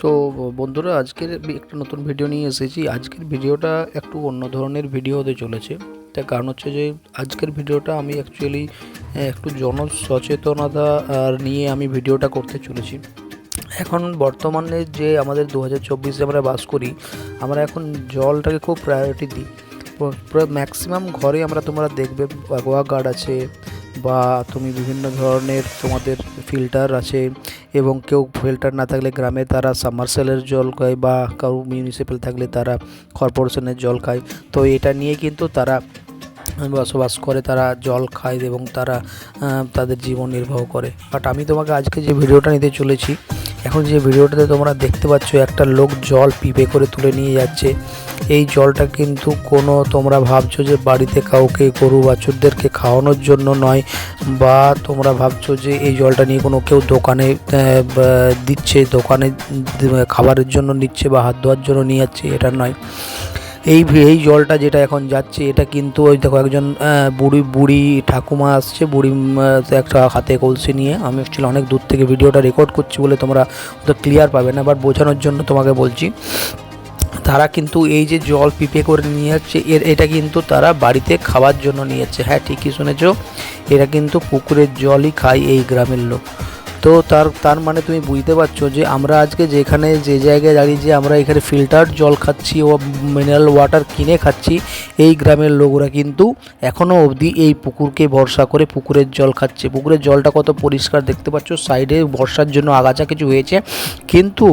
তো বন্ধুরা আজকের একটা নতুন ভিডিও নিয়ে এসেছি। আজকের ভিডিওটা একটু অন্য ধরনের ভিডিও হতে চলেছে। তার কারণ হচ্ছে যে আজকের ভিডিওটা আমি অ্যাকচুয়ালি একটু জনসচেতনতা নিয়ে আমি ভিডিওটা করতে চলেছি। এখন বর্তমানে যে আমাদের 2024-এ আমরা বাস করি, আমরা এখন জলটাকে খুব প্রায়োরিটি দিই। প্রায় ম্যাক্সিমাম ঘরে তোমরা দেখবে অ্যাকোয়াগার্ড আছে, বা তুমি বিভিন্ন ধরনের তোমাদের ফিল্টার আছে, এবং কেউ ফিল্টার না থাকলে গ্রামে তারা সাবমার্সেলের জল খায়, বা কারো মিউনিসিপ্যাল থাকলে তারা কর্পোরেশনের জল খায়। তো এটা নিয়ে কিন্তু তারা বসবাস করে, তারা জল খায় এবং তারা তাদের জীবন নির্বাহ করে। বাট আমি তোমাকে আজকে যে ভিডিওটা নিতে চলেছি, এখন যে ভিডিওটাতে তোমরা দেখতে পাচ্ছ একটা লোক জল পিপে করে তুলে নিয়ে যাচ্ছে। এই জলটা কিন্তু কোনো তোমরা ভাবছো যে বাড়িতে কাউকে গরু বাছুরদেরকে খাওয়ানোর জন্য নয়, বা তোমরা ভাবছো যে এই জলটা নিয়ে কোনো কেউ দোকানে দিচ্ছে, দোকানে খাবারের জন্য নিচ্ছে বা হাত ধোয়ার জন্য নিয়ে যাচ্ছে, এটা নয়। এই জলটা যেটা এখন যাচ্ছে, এটা কিন্তু ওই দেখো একজন বুড়ি ঠাকুমা আসছে, বুড়ি একটা হাতে কলসি নিয়ে। আমি অ্যাকচুয়ালি অনেক দূর থেকে ভিডিওটা রেকর্ড করছি বলে তোমরা তো ক্লিয়ার পাবে না, বাট বোঝানোর জন্য তোমাকে বলছি। তারা কিন্তু এই যে জল পিপে করে নিয়ে যাচ্ছে, এটা কিন্তু তারা বাড়িতে খাওয়ার জন্য নিয়ে যাচ্ছে। হ্যাঁ, ঠিকই শুনেছো, এরা কিন্তু পুকুরের জলই খায় এই গ্রামের লোক। তো তার মানে তুমি বুঝতে পারছো যে আমরা আজকে যে জায়গায় দাঁড়িয়ে যে আমরা এখানে ফিল্টার জল খাচ্ছি ও মিনারেল ওয়াটার কিনে খাচ্ছি, এই গ্রামের লোকরা কিন্তু এখনও অবধি এই পুকুরকে ভরসা করে পুকুরের জল খাচ্ছে। পুকুরের জলটা কত পরিষ্কার দেখতে পাচ্ছ, সাইডে বর্ষার জন্য আগাছা কিছু হয়েছে, কিন্তু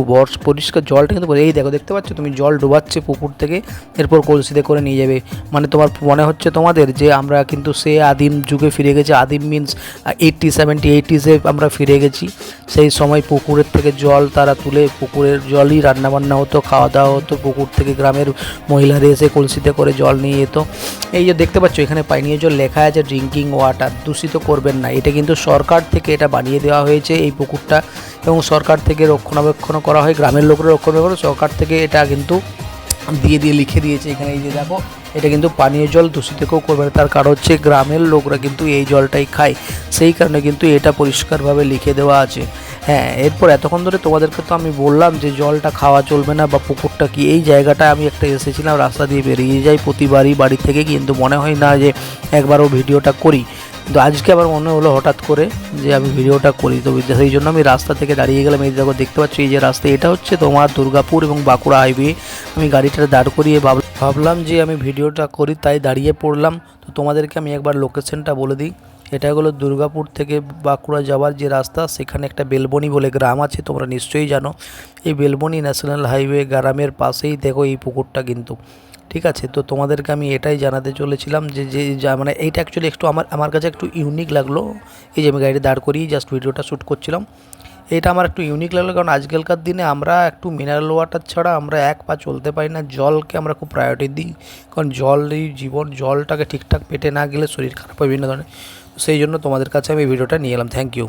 পরিষ্কার জলটা কিন্তু এই দেখো, দেখতে পাচ্ছ তুমি, জল ডোবাচ্ছে পুকুর থেকে, এরপর কলসিতে করে নিয়ে যাবে। মানে তোমার মনে হচ্ছে তোমাদের যে আমরা কিন্তু সে আদিম যুগে ফিরে গেছি। আদিম মিনস 80-70-80s আমরা ফিরে গেছি। সেই সময় পুকুরের থেকে জল তারা তুলে পুকুরের জলই রান্নাবান্না হতো, খাওয়া দাওয়া হতো। পুকুর থেকে গ্রামের মহিলারা এসে কলসিতে করে জল নিয়ে যেত। এই যে দেখতে পাচ্ছ এখানে পানীয় জল লেখা আছে ড্রিঙ্কিং ওয়াটার, দূষিত করবেন না। এটা কিন্তু সরকার থেকে এটা বানিয়ে দেওয়া হয়েছে এই পুকুরটা, এবং সরকার থেকে রক্ষণাবেক্ষণ করা হয়, গ্রামের লোকরা রক্ষণাবেক্ষণ, সরকার থেকে এটা কিন্তু দিয়ে লিখে দিয়েছে এখানে। এই যে দেখো, এটা কিন্তু পানীয় জল দূষিত কেউ করবে না। তার কারণ হচ্ছে গ্রামের লোকরা কিন্তু এই জলটাই খায়, সেই কারণে কিন্তু এটা পরিষ্কারভাবে লিখে দেওয়া আছে। হ্যাঁ, এরপর এতক্ষণ ধরে তোমাদেরকে তো আমি বললাম যে জলটা খাওয়া চলবে না, বা পুকুরটা কি। এই জায়গাটা আমি একটা এসেছিলাম, রাস্তা দিয়ে বেরিয়ে যাই প্রতিবারই বাড়ি থেকে, কিন্তু মনে হয় না যে একবারও ভিডিওটা করি। কিন্তু আজকে আবার মনে হলো হঠাৎ করে যে আমি ভিডিওটা করি, তো সেই জন্য আমি রাস্তা থেকে দাঁড়িয়ে গেলাম। এই দেখো, দেখতে পাচ্ছি এই যে রাস্তা, এটা হচ্ছে তোমার দুর্গাপুর এবং বাঁকুড়া হাইওয়ে। আমি গাড়িটা দাঁড় করিয়ে ভাবলাম যে আমি ভিডিওটা করি, তাই দাঁড়িয়ে পড়লাম। তো তোমাদেরকে আমি একবার লোকেশনটা বলে দিই। এটা হলো দুর্গাপুর থেকে বাঁকুড়া যাওয়ার যে রাস্তা, সেখানে একটা বেলবনি বলে গ্রাম আছে, তোমরা নিশ্চয়ই জানো। এই বেলবনি ন্যাশনাল হাইওয়ে গ্রামের পাশেই দেখো এই পুকুরটা কিন্তু, ঠিক আছে। তো তোমাদেরকে আমি এটাই জানাতে চলেছিলাম যে মানে এইটা অ্যাকচুয়ালি একটু আমার কাছে একটু ইউনিক লাগলো। এই যে আমি গাড়িটা দাঁড় করিয়ে জাস্ট ভিডিওটা শ্যুট করছিলাম, এটা আমার একটু ইউনিক লাগলো। কারণ আজকালকার দিনে আমরা একটু মিনারেল ওয়াটার ছাড়া আমরা এক পা চলতে পারি না। জলকে আমরা খুব প্রায়োরিটি দিই, কারণ জলই জীবন। জলটাকে ঠিকঠাক পেটে না গেলে শরীর খারাপ হয় বিভিন্ন ধরনের। সেই জন্য তোমাদের কাছে আমি ভিডিওটা নিয়ে এলাম। Thank you.